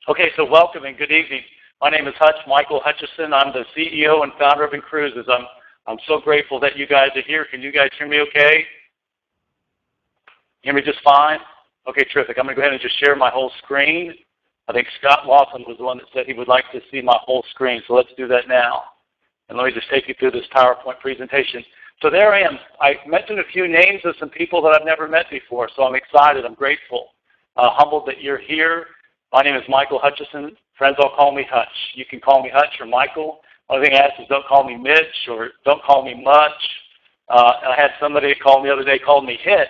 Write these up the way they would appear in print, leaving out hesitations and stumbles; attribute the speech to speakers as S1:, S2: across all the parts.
S1: Okay, so welcome and good evening. My name is Michael Hutchison. I'm the CEO and founder of inCruises. I'm so grateful that you guys are here. Can you guys hear me okay? Hear me just fine? Okay, terrific. I'm going to go ahead and just share my whole screen. I think Scott Lawson was the one that said he would like to see my whole screen, so let's do that now. And let me just take you through this PowerPoint presentation. So there I am. I mentioned a few names of some people that I've never met before, so I'm excited. I'm grateful. Humbled that you're here. My name is Michael Hutchison. Friends all call me Hutch. You can call me Hutch or Michael. Only thing I ask is don't call me Mitch or don't call me Much. I had somebody call me the other day, called me Hitch.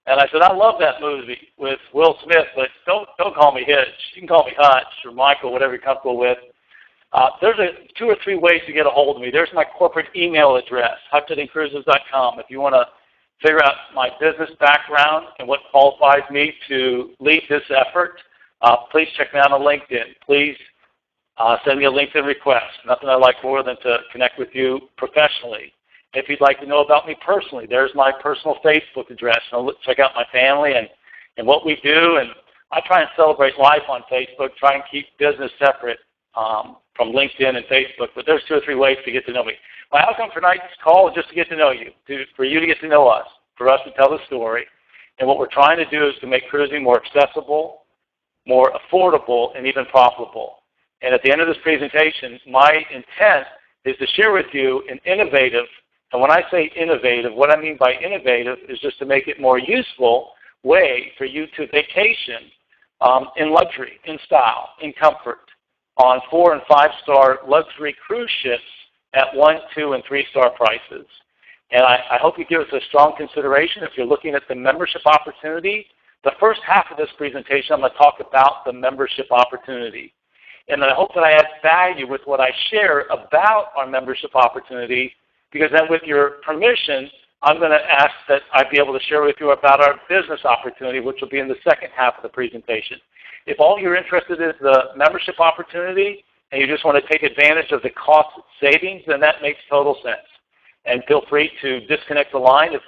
S1: And I said, I love that movie with Will Smith, but don't call me Hitch. You can call me Hutch or Michael, whatever you're comfortable with. There's 2 or 3 ways to get a hold of me. There's my corporate email address, hutch@incruises.com. If you want to figure out my business background and what qualifies me to lead this effort, please check me out on LinkedIn. Please send me a LinkedIn request. Nothing I like more than to connect with you professionally. If you'd like to know about me personally, there's my personal Facebook address. Check out my family and what we do. And I try and celebrate life on Facebook, try and keep business separate from LinkedIn and Facebook. But there's 2 or 3 ways to get to know me. My outcome for tonight's call is just to get to know you, for you to get to know us, for us to tell the story. And what we're trying to do is to make cruising more accessible, more affordable, and even profitable. And at the end of this presentation, my intent is to share with you an innovative, and when I say innovative, what I mean by innovative is just to make it more useful way for you to vacation in luxury, in style, in comfort, on 4- and 5-star luxury cruise ships at 1-, 2-, and 3-star prices. And I hope you give us a strong consideration if you're looking at the membership opportunity. The first half of this presentation, I'm going to talk about the membership opportunity. And I hope that I add value with what I share about our membership opportunity, because then with your permission, I'm going to ask that I be able to share with you about our business opportunity, which will be in the second half of the presentation. If all you're interested in is the membership opportunity and you just want to take advantage of the cost savings, then that makes total sense. And feel free to disconnect the line if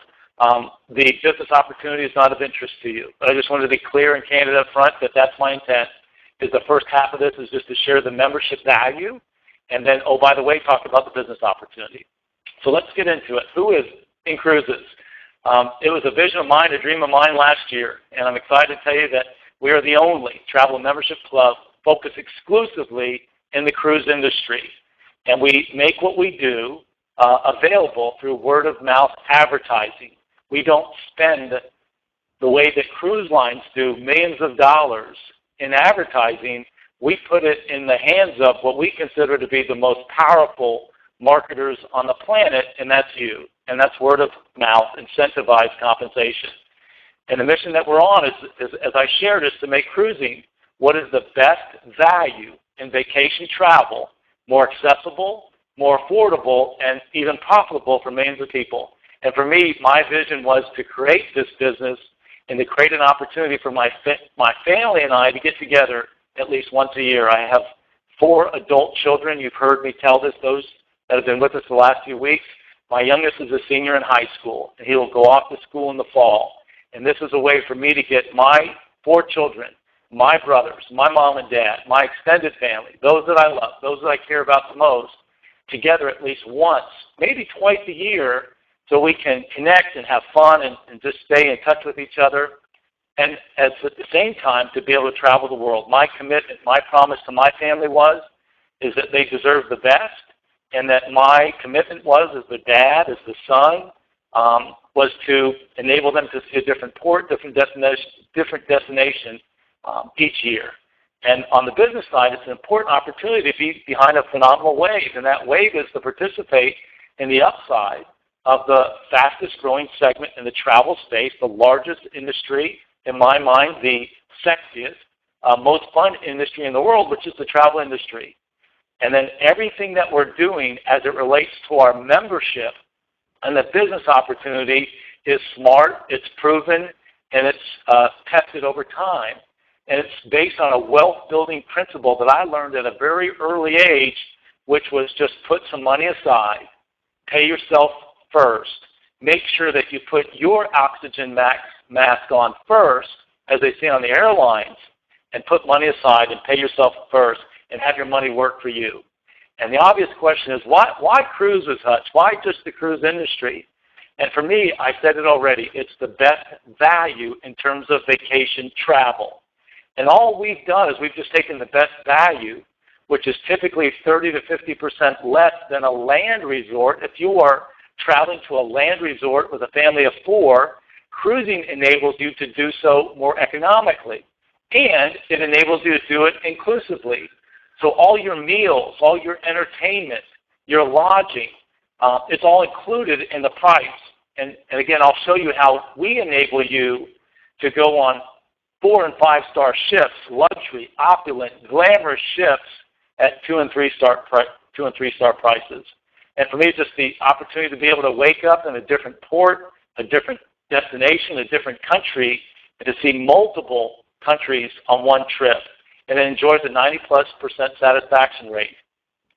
S1: the business opportunity is not of interest to you. But I just wanted to be clear and candid up front that that's my intent, is the first half of this is just to share the membership value, and then, oh, by the way, talk about the business opportunity. So let's get into it. Who is inCruises? It was a vision of mine, a dream of mine last year, and I'm excited to tell you that we are the only travel membership club focused exclusively in the cruise industry. And we make what we do available through word-of-mouth advertising. We don't spend the way that cruise lines do millions of dollars in advertising. We put it in the hands of what we consider to be the most powerful marketers on the planet, and that's you. And that's word-of-mouth, incentivized compensation. And the mission that we're on is, as I shared, is to make cruising what is the best value in vacation travel, more accessible, more affordable, and even profitable for millions of people. And for me, my vision was to create this business and to create an opportunity for my family and I to get together at least once a year. I have 4 adult children. You've heard me tell this, those that have been with us the last few weeks. My youngest is a senior in high school, and he will go off to school in the fall. And this is a way for me to get my 4 children, my brothers, my mom and dad, my extended family, those that I love, those that I care about the most, together at least once, maybe twice a year, so we can connect and have fun and just stay in touch with each other. And at the same time, to be able to travel the world. My commitment, my promise to my family is that they deserve the best, and that my commitment as the dad, as the son, was to enable them to see a different port, different destination each year. And on the business side, it's an important opportunity to be behind a phenomenal wave, and that wave is to participate in the upside of the fastest growing segment in the travel space, the largest industry, in my mind, the sexiest, most fun industry in the world, which is the travel industry. And then everything that we're doing as it relates to our membership and the business opportunity is smart, it's proven, and it's tested over time. And it's based on a wealth-building principle that I learned at a very early age, which was just put some money aside, pay yourself first, make sure that you put your oxygen mask on first, as they say on the airlines, and put money aside and pay yourself first and have your money work for you. And the obvious question is, why cruises, Hutch? Why just the cruise industry? And for me, I said it already, it's the best value in terms of vacation travel. And all we've done is we've just taken the best value, which is typically 30 to 50% less than a land resort. If you are traveling to a land resort with a family of 4, cruising enables you to do so more economically. And it enables you to do it inclusively. So all your meals, all your entertainment, your lodging, it's all included in the price. And again, I'll show you how we enable you to go on 4- and 5-star ships, luxury, opulent, glamorous ships at 2- and 3-star prices. And for me, it's just the opportunity to be able to wake up in a different port, a different destination, a different country, and to see multiple countries on one trip. And it enjoys a 90+% satisfaction rate.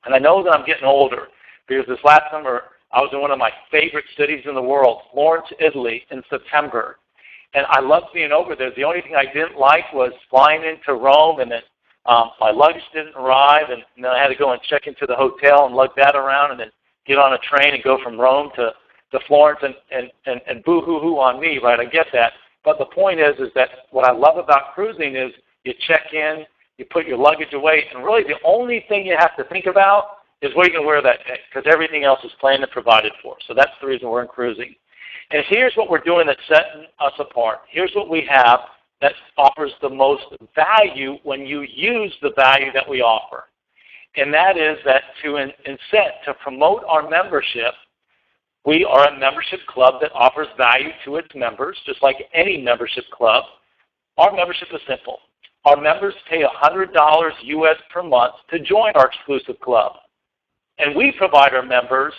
S1: And I know that I'm getting older because this last summer I was in one of my favorite cities in the world, Florence, Italy, in September. And I loved being over there. The only thing I didn't like was flying into Rome, and then my luggage didn't arrive, and then I had to go and check into the hotel and lug that around and then get on a train and go from Rome to Florence, and boo-hoo-hoo on me, right? I get that. But the point is that what I love about cruising is you check in, you put your luggage away, and really the only thing you have to think about is what you're going to wear that day, because everything else is planned and provided for. So that's the reason we're in cruising. And here's what we're doing that's setting us apart. Here's what we have that offers the most value when you use the value that we offer. And that is that to incent, to promote our membership, we are a membership club that offers value to its members, just like any membership club. Our membership is simple. Our members pay $100 US per month to join our exclusive club. And we provide our members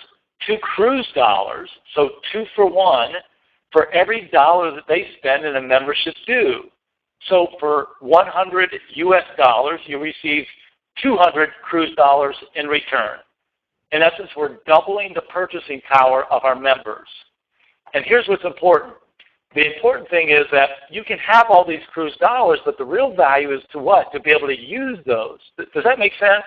S1: 2 cruise dollars, so 2 for 1, for every dollar that they spend in a membership due. So for $100 US, you receive 200 cruise dollars in return. In essence, we're doubling the purchasing power of our members. And here's what's important. The important thing is that you can have all these cruise dollars, but the real value is to what? To be able to use those. Does that make sense?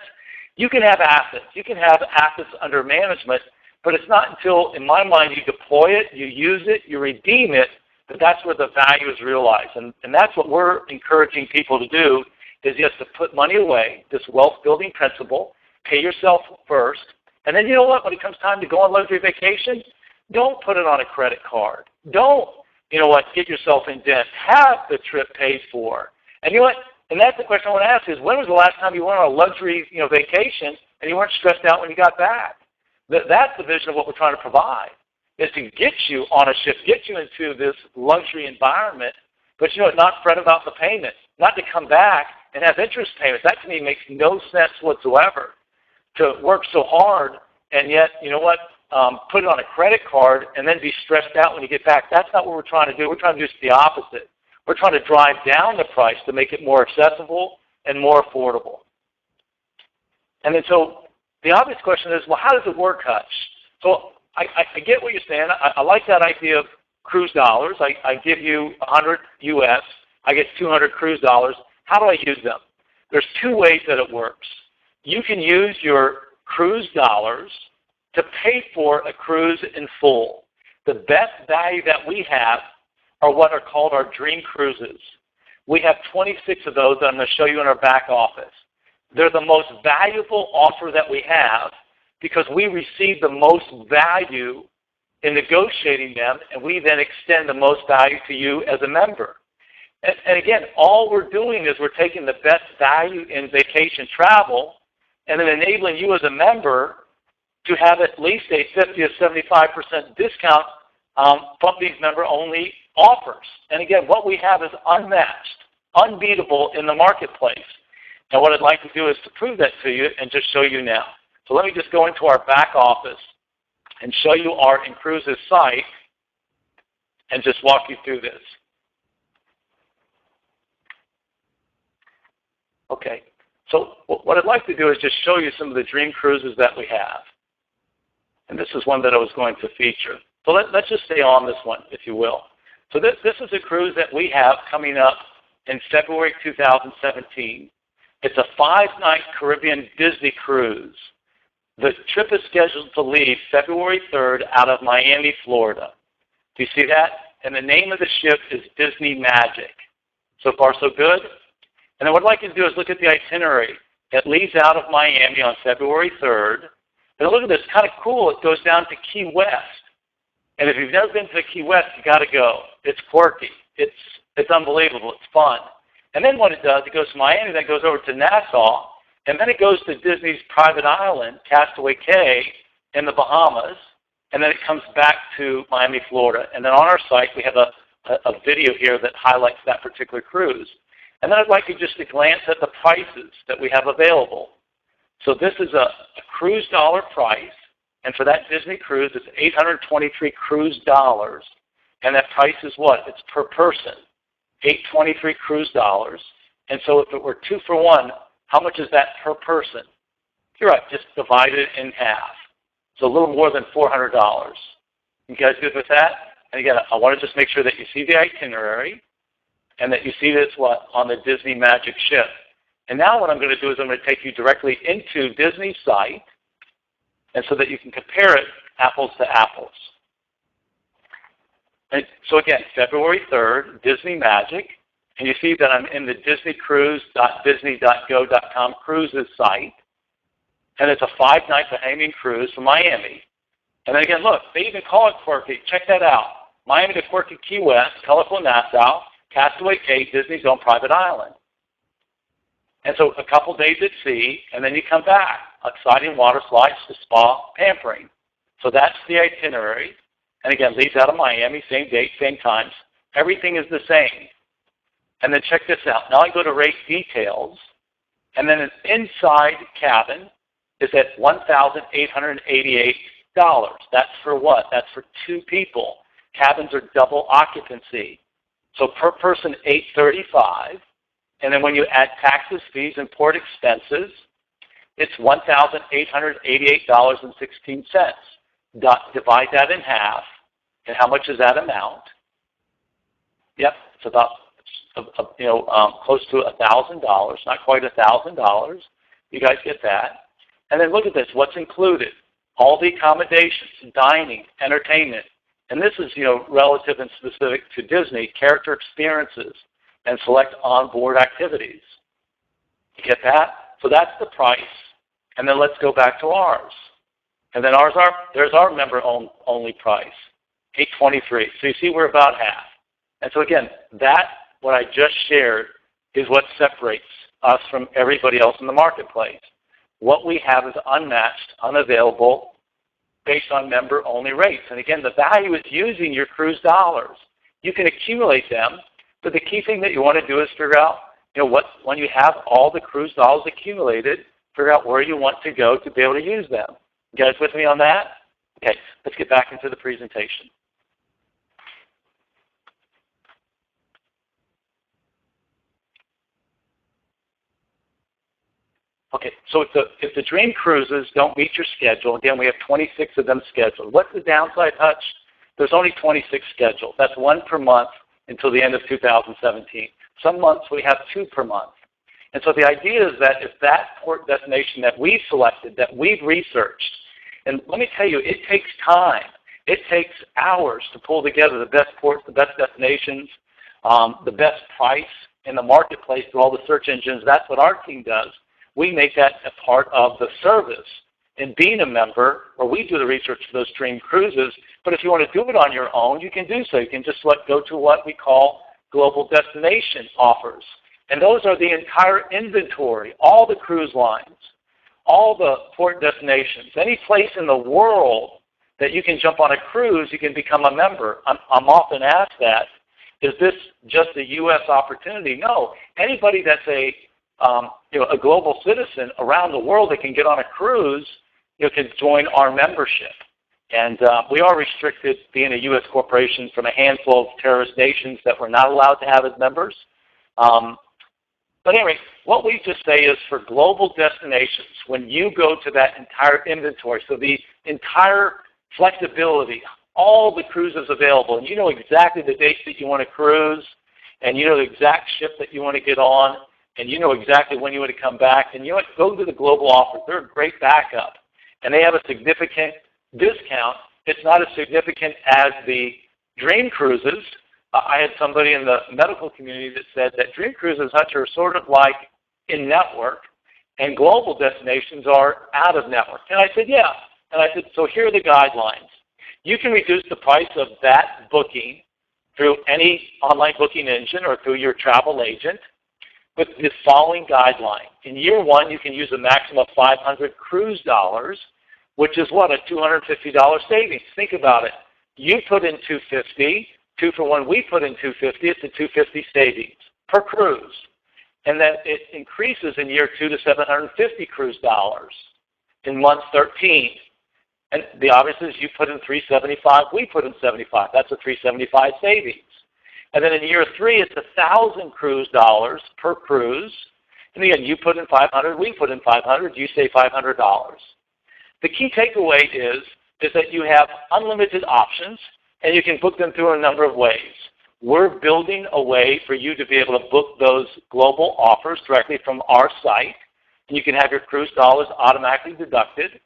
S1: You can have assets. You can have assets under management, but it's not until, in my mind, you deploy it, you use it, you redeem it, that that's where the value is realized. And that's what we're encouraging people to do, is just to put money away, this wealth-building principle, pay yourself first, and then you know what? When it comes time to go on luxury vacation, don't put it on a credit card. Don't, get yourself in debt. Have the trip paid for. And you know what? And that's the question I want to ask is, when was the last time you went on a luxury vacation and you weren't stressed out when you got back? That's the vision of what we're trying to provide, is to get you on a ship, get you into this luxury environment, but not fret about the payment, not to come back and have interest payments. That to me makes no sense whatsoever, to work so hard and yet, put it on a credit card and then be stressed out when you get back. That's not what we're trying to do. We're trying to do the opposite. We're trying to drive down the price to make it more accessible and more affordable. And then so the obvious question is, well, how does it work, Hutch? So I get what you're saying. I like that idea of cruise dollars. I give you 100 US. I get 200 cruise dollars. How do I use them? There's 2 ways that it works. You can use your cruise dollars to pay for a cruise in full. The best value that we have are what are called our dream cruises. We have 26 of those that I'm going to show you in our back office. They're the most valuable offer that we have because we receive the most value in negotiating them, and we then extend the most value to you as a member. And again, all we're doing is we're taking the best value in vacation travel and then enabling you as a member to have at least a 50 to 75% discount from these member-only offers. And again, what we have is unmatched, unbeatable in the marketplace. And what I'd like to do is to prove that to you and just show you now. So let me just go into our back office and show you our inCruises site and just walk you through this. Okay, so what I'd like to do is just show you some of the dream cruises that we have. And this is one that I was going to feature. So let's just stay on this one, if you will. So this is a cruise that we have coming up in February 2017. It's a 5-night Caribbean Disney cruise. The trip is scheduled to leave February 3rd out of Miami, Florida. Do you see that? And the name of the ship is Disney Magic. So far, so good? And then what I'd like you to do is look at the itinerary. It leaves out of Miami on February 3rd. And look at this, kind of cool. It goes down to Key West. And if you've never been to Key West, you got to go. It's quirky. It's unbelievable. It's fun. And then what it does, it goes to Miami, then it goes over to Nassau, and then it goes to Disney's private island, Castaway Cay, in the Bahamas, and then it comes back to Miami, Florida. And then on our site, we have a video here that highlights that particular cruise. And then I'd like you just to glance at the prices that we have available. So this is a cruise dollar price, and for that Disney cruise, it's 823 cruise dollars. And that price is what? It's per person, 823 cruise dollars. And so if it were 2 for 1, how much is that per person? You're right, just divide it in half. So a little more than $400. You guys good with that? And again, I want to just make sure that you see the itinerary and that you see this what? On the Disney Magic ship. And now what I'm going to do is I'm going to take you directly into Disney's site, and so that you can compare it apples to apples. And so again, February 3rd, Disney Magic, and you see that I'm in the disneycruise.disney.go.com cruises site, and it's a 5-night Bahamian cruise from Miami. And then again, look, they even call it quirky. Check that out. Miami to quirky Key West, colorful Nassau, Castaway Cay, Disney's own private island. And so a couple days at sea, and then you come back. Exciting water slides to spa pampering. So that's the itinerary. And again, leaves out of Miami, same date, same times. Everything is the same. And then check this out. Now I go to rate details, and then an inside cabin is at $1,888. That's for what? That's for 2 people. Cabins are double occupancy. So per person, $835. And then when you add taxes, fees, and port expenses, it's $1,888.16. Divide that in half, and how much is that amount? Yep, it's about close to $1,000, not quite $1,000. You guys get that? And then look at this. What's included? All the accommodations, dining, entertainment, and this is relative and specific to Disney, character experiences, and select onboard activities. You get that? So that's the price. And then let's go back to ours. And then there's our member-only price, $823. So you see we're about half. And so again, what I just shared is what separates us from everybody else in the marketplace. What we have is unmatched, unavailable, based on member-only rates. And again, the value is using your cruise dollars. You can accumulate them, but the key thing that you want to do is figure out, when you have all the cruise dollars accumulated, figure out where you want to go to be able to use them. You guys with me on that? Okay, let's get back into the presentation. Okay, so if the dream cruises don't meet your schedule, again, we have 26 of them scheduled. What's the downside, Hutch? There's only 26 scheduled. That's 1 per month until the end of 2017. Some months we have 2 per month. And so the idea is that if that port destination that we've selected, that we've researched, and let me tell you, it takes time. It takes hours to pull together the best ports, the best destinations, the best price in the marketplace through all the search engines. That's what our team does. We make that a part of the service. And being a member, or we do the research for those dream cruises, but if you want to do it on your own, you can do so. You can just go to what we call global destination offers. And those are the entire inventory, all the cruise lines, all the port destinations, any place in the world that you can jump on a cruise, you can become a member. I'm often asked that, is this just a U.S. opportunity? No. Anybody that's a global citizen around the world that can get on a cruise, can join our membership. And we are restricted, being a U.S. corporation, from a handful of terrorist nations that we're not allowed to have as members. But anyway, what we just say is for global destinations, when you go to that entire inventory, so the entire flexibility, all the cruises available, and you know exactly the dates that you want to cruise, and you know the exact ship that you want to get on, and you know exactly when you want to come back, and you know what, go to the global offers. They're a great backup, and they have a significant discount. It's not as significant as the Dream Cruises. I had somebody in the medical community that said that Dream Cruises, Hutch, are sort of like in-network, and global destinations are out-of-network. And I said, yeah. And I said, so here are the guidelines. You can reduce the price of that booking through any online booking engine or through your travel agent with the following guideline. In year one, you can use a maximum of 500 cruise dollars, which is what, a $250 savings. Think about it. You put in $250, 2-for-1, we put in $250, it's a $250 savings per cruise. And then it increases in year 2 to 750 cruise dollars in month 13. And the obvious is you put in $375, we put in $75. That's a $375 savings. And then in year 3, it's 1,000 cruise dollars per cruise. And again, you put in $500, we put in $500, you save $500. The key takeaway is that you have unlimited options, and you can book them through a number of ways. We're building a way for you to be able to book those global offers directly from our site. And you can have your cruise dollars automatically deducted.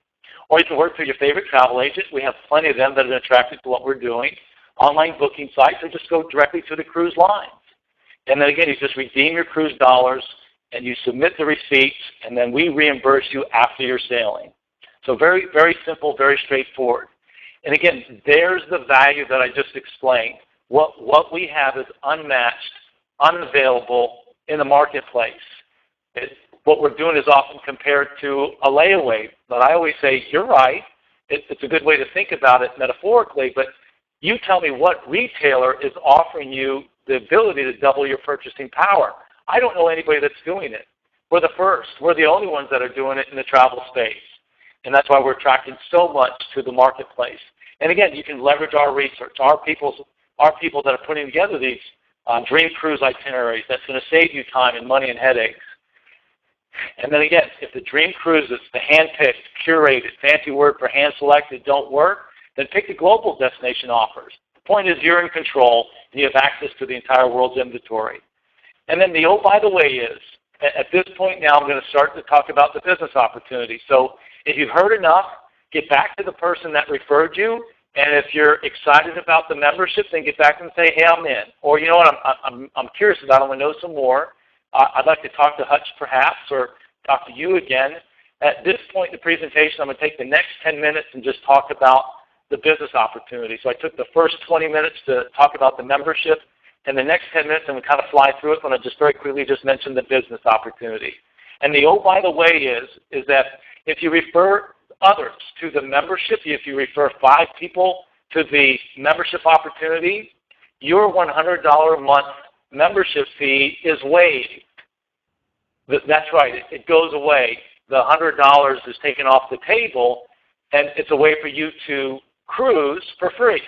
S1: Or you can work through your favorite travel agent. We have plenty of them that are attracted to what we're doing. Online booking sites, or just go directly to the cruise lines. And then again, you just redeem your cruise dollars, and you submit the receipts, and then we reimburse you after your sailing. So very, very simple, very straightforward. And again, there's the value that I just explained. What we have is unmatched, unavailable in the marketplace. What we're doing is often compared to a layaway. But I always say, you're right. It's a good way to think about it metaphorically, but you tell me what retailer is offering you the ability to double your purchasing power. I don't know anybody that's doing it. We're the first. We're the only ones that are doing it in the travel space. And that's why we're attracting so much to the marketplace. And again, you can leverage our research, our people that are putting together these dream cruise itineraries. That's going to save you time and money and headaches. And then again, if the dream cruises, the hand-picked, curated, fancy word for hand-selected, don't work, then pick the global destination offers. The point is you're in control and you have access to the entire world's inventory. And then the oh, by the way is, at this point now I'm going to start to talk about the business opportunity. So if you've heard enough, get back to the person that referred you. And if you're excited about the membership, then get back and say, hey, I'm in. Or you know what, I'm curious about it, I want to know some more. I'd like to talk to Hutch perhaps, or talk to you again. At this point in the presentation, I'm going to take the next 10 minutes and just talk about the business opportunity. So I took the first 20 minutes to talk about the membership, and the next 10 minutes I'm going to kind of fly through it, but I'll just very quickly just mention the business opportunity. And the oh, by the way is that if you refer others to the membership, if you refer 5 people to the membership opportunity, your $100 a month membership fee is waived. That's right, it goes away. The $100 is taken off the table, and it's a way for you to cruise for free.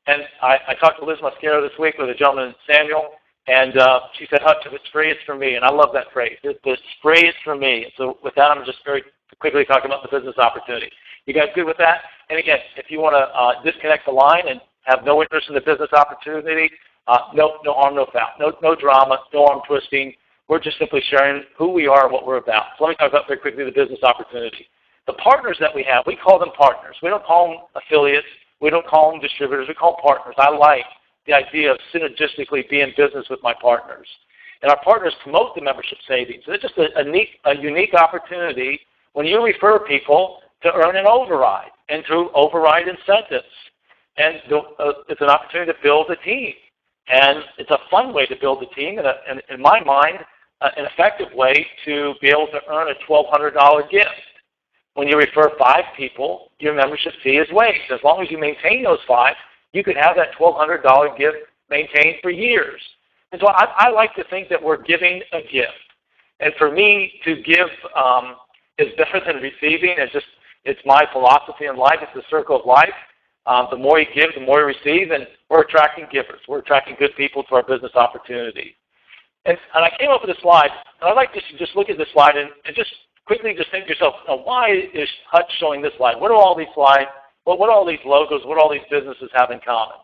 S1: And I talked to Liz Mosquero this week with a gentleman, Samuel, and she said, Hutch, if it's free, it's for me. And I love that phrase. If it's free, it's for me. And so with that, I'm just very quickly talking about the business opportunity. You guys good with that? And again, if you want to disconnect the line and have no interest in the business opportunity, no harm, no foul. No drama, no arm twisting. We're just simply sharing who we are and what we're about. So let me talk about very quickly the business opportunity. The partners that we have, we call them partners. We don't call them affiliates. We don't call them distributors. We call them partners. I like the idea of synergistically being in business with my partners. And our partners promote the membership savings. So it's just a unique opportunity when you refer people to earn an override and through override incentives. And it's an opportunity to build a team. And it's a fun way to build a team, and in my mind, an effective way to be able to earn a $1,200 gift. When you refer 5 people, your membership fee is waived. As long as you maintain those 5, you could have that $1,200 gift maintained for years. And so I like to think that we're giving a gift. And for me, to give is better than receiving. It's my philosophy in life. It's the circle of life. The more you give, the more you receive, and we're attracting givers. We're attracting good people to our business opportunity. And I came up with a slide, and I'd like to just look at this slide and just quickly just think to yourself, why is Hutch showing this slide? What do all these slides, what do all these logos, what do all these businesses have in common?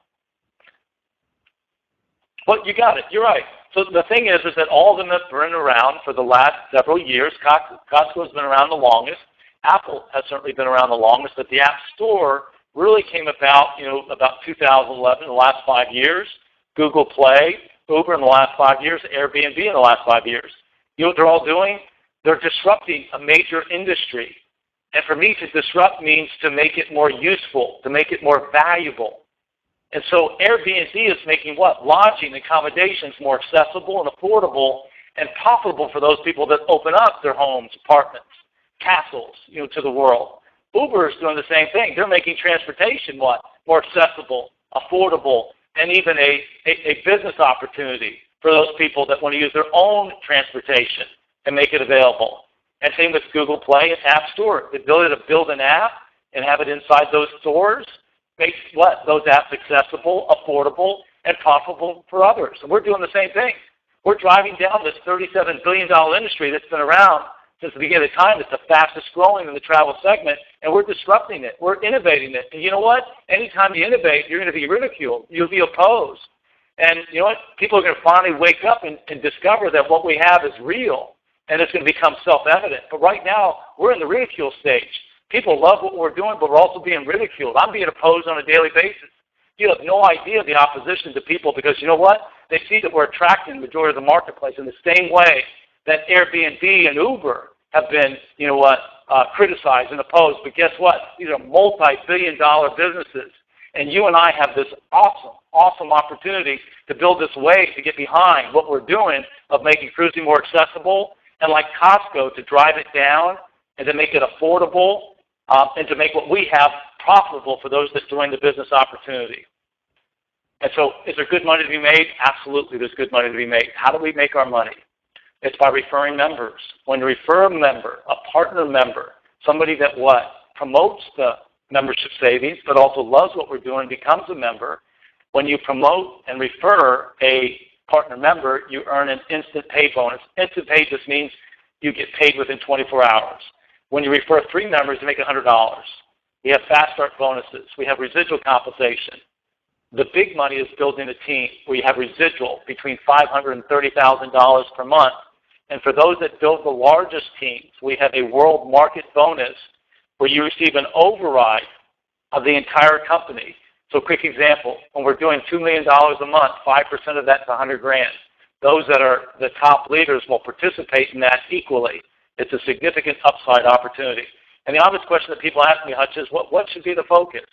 S1: Well, you got it. You're right. So the thing is that all of them have been around for the last several years. Costco has been around the longest. Apple has certainly been around the longest, but the App Store really came about, about 2011, the last 5 years. Google Play, Uber in the last 5 years, Airbnb in the last 5 years. You know what they're all doing? They're disrupting a major industry. And for me, to disrupt means to make it more useful, to make it more valuable. And so Airbnb is making what? Lodging accommodations more accessible and affordable and profitable for those people that open up their homes, apartments, castles, to the world. Uber is doing the same thing. They're making transportation what? More accessible, affordable, and even a business opportunity for those people that want to use their own transportation and make it available. And same with Google Play and App Store. The ability to build an app and have it inside those stores makes what? Those apps accessible, affordable, and profitable for others. And we're doing the same thing. We're driving down this $37 billion industry that's been around since the beginning of time. It's the fastest growing in the travel segment, and we're disrupting it. We're innovating it. And you know what? Anytime you innovate, you're going to be ridiculed. You'll be opposed. And you know what? People are going to finally wake up and discover that what we have is real, and it's going to become self-evident. But right now, we're in the ridicule stage. People love what we're doing, but we're also being ridiculed. I'm being opposed on a daily basis. You have no idea the opposition to people because you know what? They see that we're attracting the majority of the marketplace in the same way that Airbnb and Uber have been, criticized and opposed. But guess what? These are multi-billion-dollar businesses. And you and I have this awesome opportunity to build this wave to get behind what we're doing of making cruising more accessible and like Costco to drive it down and to make it affordable and to make what we have profitable for those that join the business opportunity. And so is there good money to be made? Absolutely, there's good money to be made. How do we make our money? It's by referring members. When you refer a member, a partner member, somebody that what? Promotes the membership savings, but also loves what we're doing, becomes a member. When you promote and refer a partner member, you earn an instant pay bonus. Instant pay just means you get paid within 24 hours. When you refer 3 members, you make $100. We have fast start bonuses. We have residual compensation. The big money is building a team where you have residual between $500,000 and $30,000 per month. And for those that build the largest teams, we have a world market bonus where you receive an override of the entire company. So quick example, when we're doing $2 million a month, 5% of that's $100,000. Those that are the top leaders will participate in that equally. It's a significant upside opportunity. And the obvious question that people ask me, Hutch, is what should be the focus?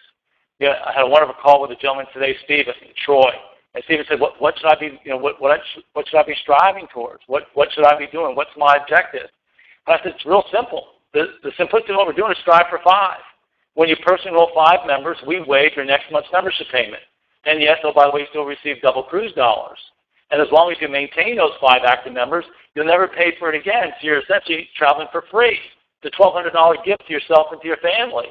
S1: Yeah, I had a wonderful call with a gentleman today, Stephen, Troy. And Stephen said, what should I be, what should I be striving towards? What should I be doing? What's my objective? And I said, it's real simple. The simplicity of what we're doing is strive for 5. When you personally enroll 5 members, we waive your next month's membership payment. And yes, oh, by the way, you still receive double cruise dollars. And as long as you maintain those 5 active members, you'll never pay for it again. So you're essentially traveling for free. The $1,200 gift to yourself and to your family.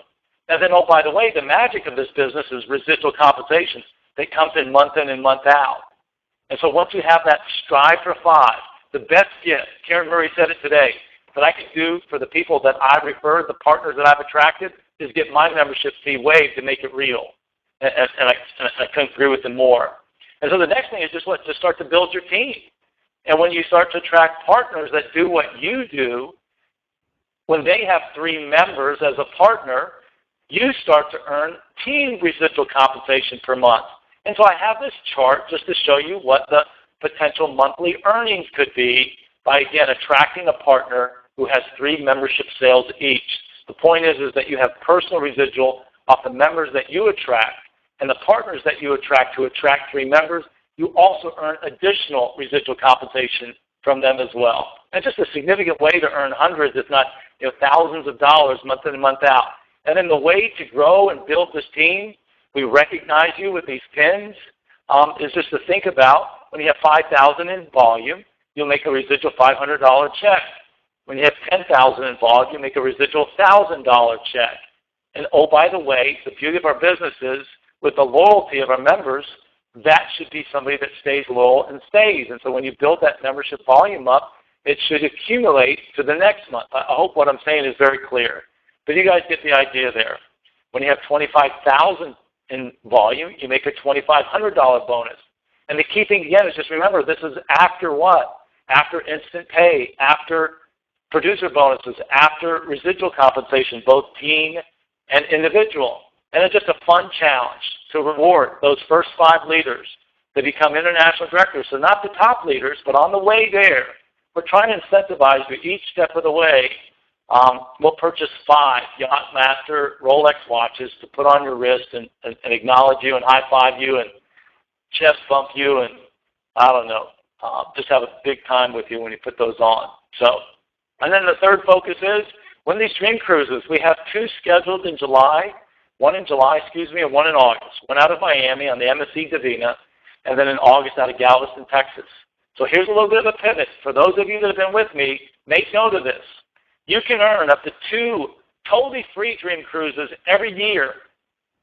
S1: And then, oh, by the way, the magic of this business is residual compensations that comes in and month out. And so once you have that strive for 5, the best gift, Karen Murray said it today, that I can do for the people that I've referred, the partners that I've attracted, is get my membership fee waived to make it real. And I couldn't agree with them more. And so the next thing is just start to build your team. And when you start to attract partners that do what you do, when they have 3 members as a partner, you start to earn team residual compensation per month. And so I have this chart just to show you what the potential monthly earnings could be by, again, attracting a partner who has 3 membership sales each. The point is that you have personal residual off the members that you attract, and the partners that you attract who attract 3 members, you also earn additional residual compensation from them as well. And just a significant way to earn hundreds, if not thousands of dollars month in and month out. And then the way to grow and build this team, we recognize you with these pins, is just to think about when you have 5,000 in volume, you'll make a residual $500 check. When you have 10,000 in volume, you make a residual $1,000 check. And oh, by the way, the beauty of our business is with the loyalty of our members, that should be somebody that stays loyal and stays. And so when you build that membership volume up, it should accumulate to the next month. I hope what I'm saying is very clear. But you guys get the idea there. When you have 25,000 in volume, you make a $2,500 bonus. And the key thing, again, is just remember, this is after what? After instant pay, after producer bonuses, after residual compensation, both team and individual. And it's just a fun challenge to reward those first 5 leaders that become international directors. So not the top leaders, but on the way there, we're trying to incentivize you each step of the way. We'll purchase 5 Yachtmaster Rolex watches to put on your wrist and acknowledge you and high-five you and chest bump you and, I don't know, just have a big time with you when you put those on. So, and then the third focus is, when these dream cruises, we have 2 scheduled in July, one in July, and one in August. One out of Miami on the MSC Divina, and then in August out of Galveston, Texas. So here's a little bit of a pivot. For those of you that have been with me, make note of this. You can earn up to 2 totally free dream cruises every year.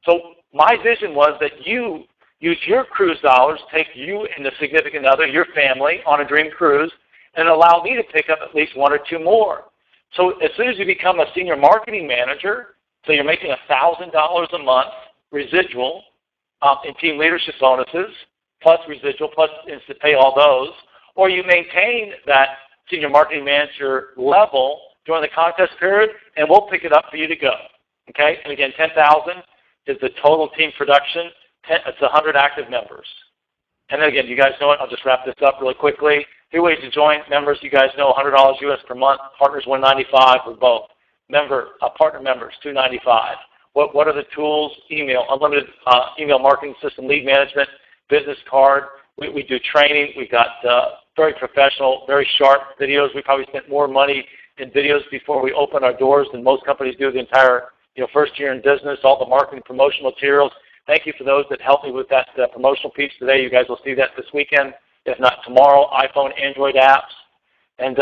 S1: So my vision was that you use your cruise dollars, take you and the significant other, your family, on a dream cruise, and allow me to pick up at least 1 or 2 more. So as soon as you become a senior marketing manager, so you're making $1,000 a month residual in team leadership bonuses, plus residual, plus instant pay, all those, or you maintain that senior marketing manager level during the contest period, and we'll pick it up for you to go. Okay? And again, $10,000 is the total team production. It's 100 active members. And then again, you guys know it. I'll just wrap this up really quickly. 3 ways to join. Members, you guys know, $100 US per month. Partners, $195 for both. Partner members, $295. What are the tools? Email, unlimited email marketing system, lead management, business card. We do training. We've got very professional, very sharp videos. We probably spent more money in videos before we open our doors than most companies do the entire first year in business. All the marketing promotional materials. Thank you for those that helped me with that promotional piece today. You guys will see that this weekend, if not tomorrow. iPhone, Android apps. And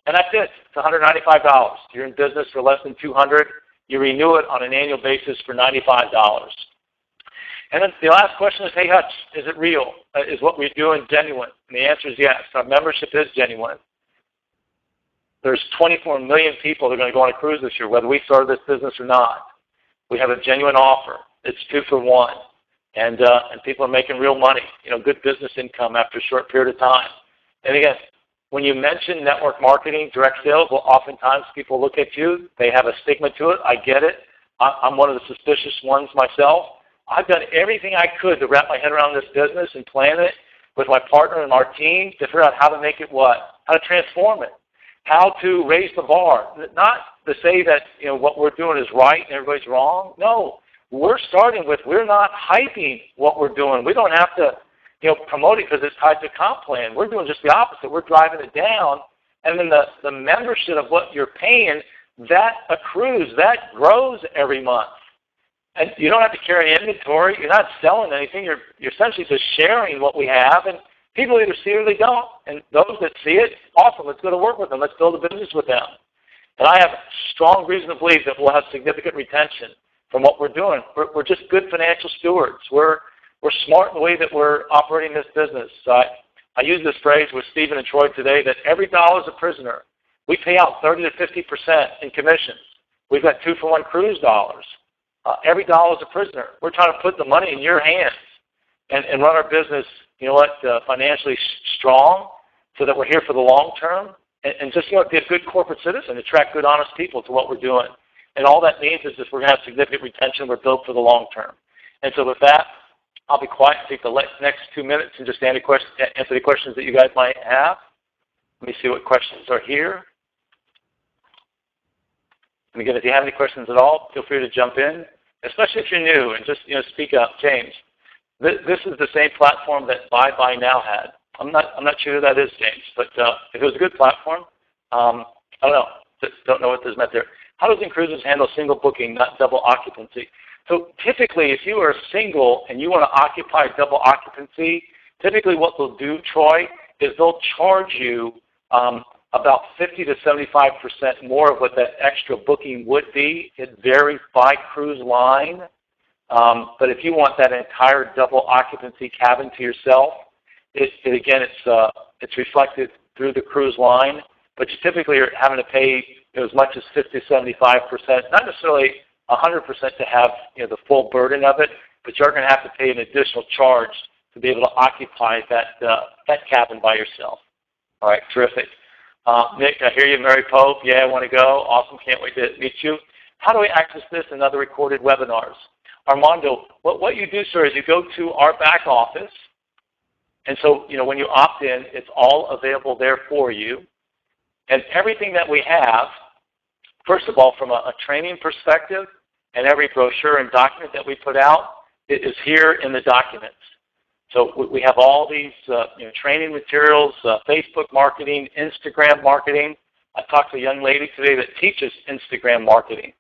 S1: that's it. It's $195. You're in business for less than $200. You renew it on an annual basis for $95. And then the last question is, hey Hutch, is it real? Is what we're doing genuine? And the answer is yes. Our membership is genuine. There's 24 million people that are going to go on a cruise this year, whether we started this business or not. We have a genuine offer. It's 2 for 1. And people are making real money, good business income after a short period of time. And again, when you mention network marketing, direct sales, well, oftentimes people look at you. They have a stigma to it. I get it. I'm one of the suspicious ones myself. I've done everything I could to wrap my head around this business and plan it with my partner and our team to figure out how to make it what? How to transform it. How to raise the bar. Not to say that what we're doing is right and everybody's wrong. No. We're starting with, we're not hyping what we're doing. We don't have to promote it because it's tied to a comp plan. We're doing just the opposite. We're driving it down. And then the membership of what you're paying, that accrues, that grows every month. And you don't have to carry inventory. You're not selling anything. You're essentially just sharing what we have. And people either see it or they don't. And those that see it, awesome, let's go to work with them. Let's build a business with them. And I have strong reason to believe that we'll have significant retention from what we're doing. We're just good financial stewards. We're smart in the way that we're operating this business. I use this phrase with Stephen and Troy today that every dollar is a prisoner. We pay out 30 to 50% in commissions. We've got 2 for 1 cruise dollars. Every dollar is a prisoner. We're trying to put the money in your hands and run our business, financially strong so that we're here for the long term and just be a good corporate citizen, attract good, honest people to what we're doing. And all that means is that we're going to have significant retention. We're built for the long term. And so with that, I'll be quiet and take the next 2 minutes and just answer the questions that you guys might have. Let me see what questions are here. And again, if you have any questions at all, feel free to jump in, especially if you're new and just speak up. James, this is the same platform that Buy Now had. I'm not sure who that is, James, but if it was a good platform, I don't know. Just don't know what this meant there. How does inCruises handle single booking, not double occupancy? So typically, if you are single and you want to occupy double occupancy, typically what they'll do, Troy, is they'll charge you about 50 to 75% more of what that extra booking would be. It varies by cruise line. But if you want that entire double occupancy cabin to yourself, it's reflected through the cruise line. But you typically are having to pay as much as 50 to 75%, not necessarily 100% to have the full burden of it, but you're going to have to pay an additional charge to be able to occupy that cabin by yourself. All right, terrific. Nick, I hear you. Mary Pope, yeah, I want to go. Awesome, can't wait to meet you. How do we access this and other recorded webinars? Armando, what you do, sir, is you go to our back office, and so when you opt in, it's all available there for you. And everything that we have, first of all, from a training perspective, and every brochure and document that we put out, it is here in the documents. So we have all these training materials, Facebook marketing, Instagram marketing. I talked to a young lady today that teaches Instagram marketing.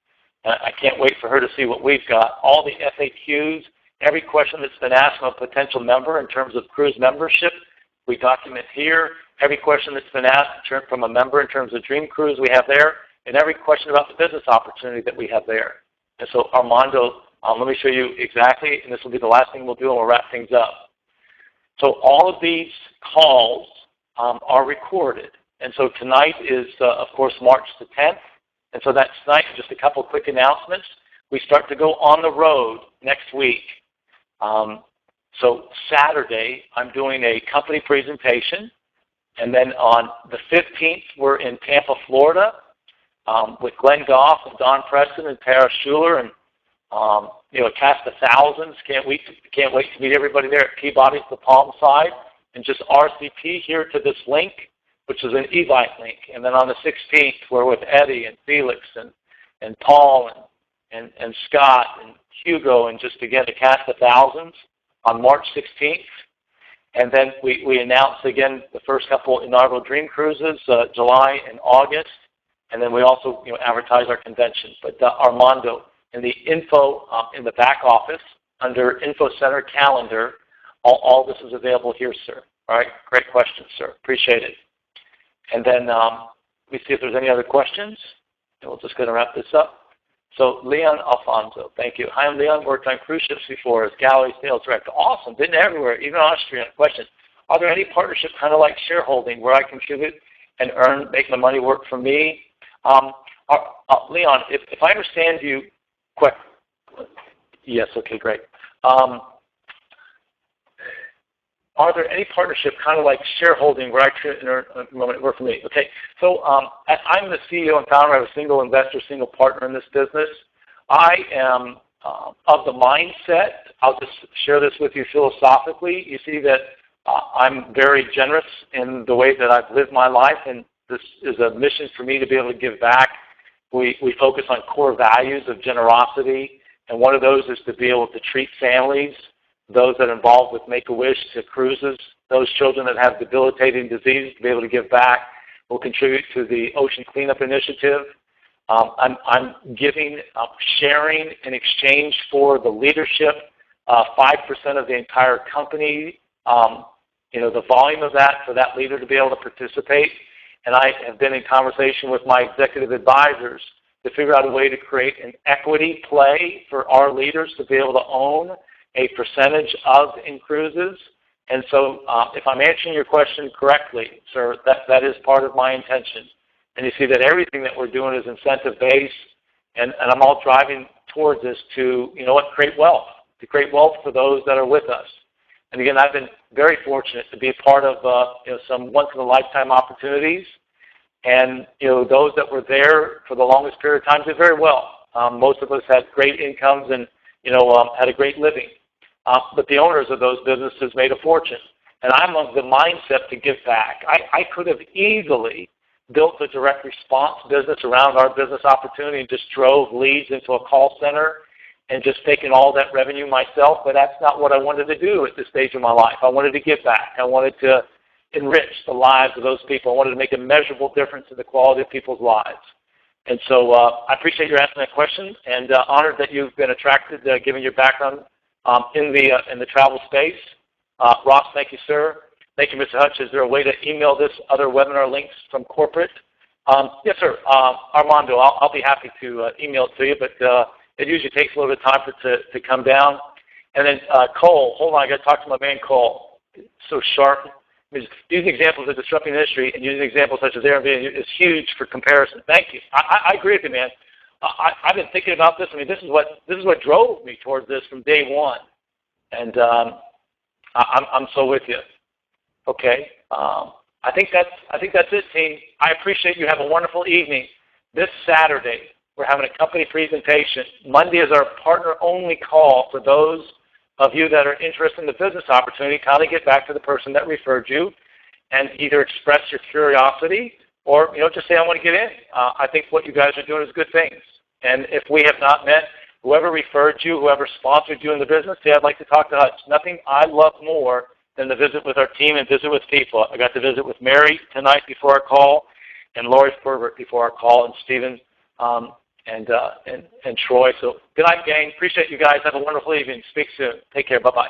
S1: I can't wait for her to see what we've got. All the FAQs, every question that's been asked from a potential member in terms of cruise membership, we document here. Every question that's been asked from a member in terms of Dream Cruise, we have there. And every question about the business opportunity that we have there. And so Armando, let me show you exactly, and this will be the last thing we'll do, and we'll wrap things up. So all of these calls are recorded. And so tonight is, of course, March the 10th. And so that's tonight. Just a couple quick announcements. We start to go on the road next week. So Saturday, I'm doing a company presentation. And then on the 15th, we're in Tampa, Florida, with Glenn Goff and Don Preston and Tara Schuler and a cast of thousands. Can't wait to meet everybody there at Peabody's, the Palm side, and just RCP here to this link, which is an Evite link. And then on the 16th, we're with Eddie and Felix and Paul and Scott and Hugo, and just again a cast of thousands on March 16th. And then we announce again the first couple inaugural Dream Cruises, July and August. And then we also advertise our convention. But Armando, in the info in the back office, under Info Center Calendar, all this is available here, sir. All right, great question, sir. Appreciate it. And then let me see if there's any other questions. And we'll just go to wrap this up. So Leon Alfonso, thank you. Hi, I'm Leon. Worked on cruise ships before as gallery sales director. Awesome. Been everywhere, even Austria. Question. Are there any partnerships kind of like shareholding where I contribute and make my money work for me? Leon, if I understand you quick. Yes, okay, great. Are there any partnership kind of like shareholding where I can work for me? Okay, so I'm the CEO and founder. I'm a single investor, single partner in this business. I am of the mindset, I'll just share this with you philosophically. You see that I'm very generous in the way that I've lived my life, and this is a mission for me to be able to give back. We focus on core values of generosity, and one of those is to be able to treat families, those that are involved with Make-A-Wish to cruises, those children that have debilitating disease, to be able to give back. We'll contribute to the Ocean Cleanup Initiative. I'm giving, sharing in exchange for the leadership, 5% of the entire company, the volume of that for that leader to be able to participate. And I have been in conversation with my executive advisors to figure out a way to create an equity play for our leaders to be able to own a percentage of inCruises. And so if I'm answering your question correctly, sir, that is part of my intention. And you see that everything that we're doing is incentive-based, and I'm all driving towards this to, create wealth, to create wealth for those that are with us. And again, I've been very fortunate to be a part of some once-in-a-lifetime opportunities. And those that were there for the longest period of time did very well. Most of us had great incomes and had a great living. But the owners of those businesses made a fortune. And I'm of the mindset to give back. I could have easily built a direct response business around our business opportunity and just drove leads into a call center and just taken all that revenue myself, but that's not what I wanted to do at this stage of my life. I wanted to give back. I wanted to enrich the lives of those people. I wanted to make a measurable difference in the quality of people's lives. And so I appreciate you asking that question, and honored that you've been attracted, given your background in the travel space. Ross, thank you, sir. Thank you, Mr. Hutch. Is there a way to email this other webinar links from corporate? Yes, sir. Armando, I'll be happy to email it to you, but it usually takes a little bit of time for it to come down. And then Cole, hold on, I got to talk to my man Cole. So sharp. Using examples of disrupting industry and using examples such as Airbnb is huge for comparison. Thank you. I agree with you, man. I've been thinking about this. I mean, this is what drove me towards this from day one. And I'm so with you. Okay. I think that's it, team. I appreciate you. Have a wonderful evening. This Saturday, we're having a company presentation. Monday is our partner-only call for those of you that are interested in the business opportunity. Kindly get back to the person that referred you and either express your curiosity or just say, I want to get in. I think what you guys are doing is good things. And if we have not met, whoever referred you, whoever sponsored you in the business, say, I'd like to talk to Hutch. Nothing I love more than to visit with our team and visit with people. I got to visit with Mary tonight before our call, and Lori Fervert before our call, and Stephen and Troy. So good night, gang. Appreciate you guys. Have a wonderful evening. Speak soon. Take care. Bye-bye.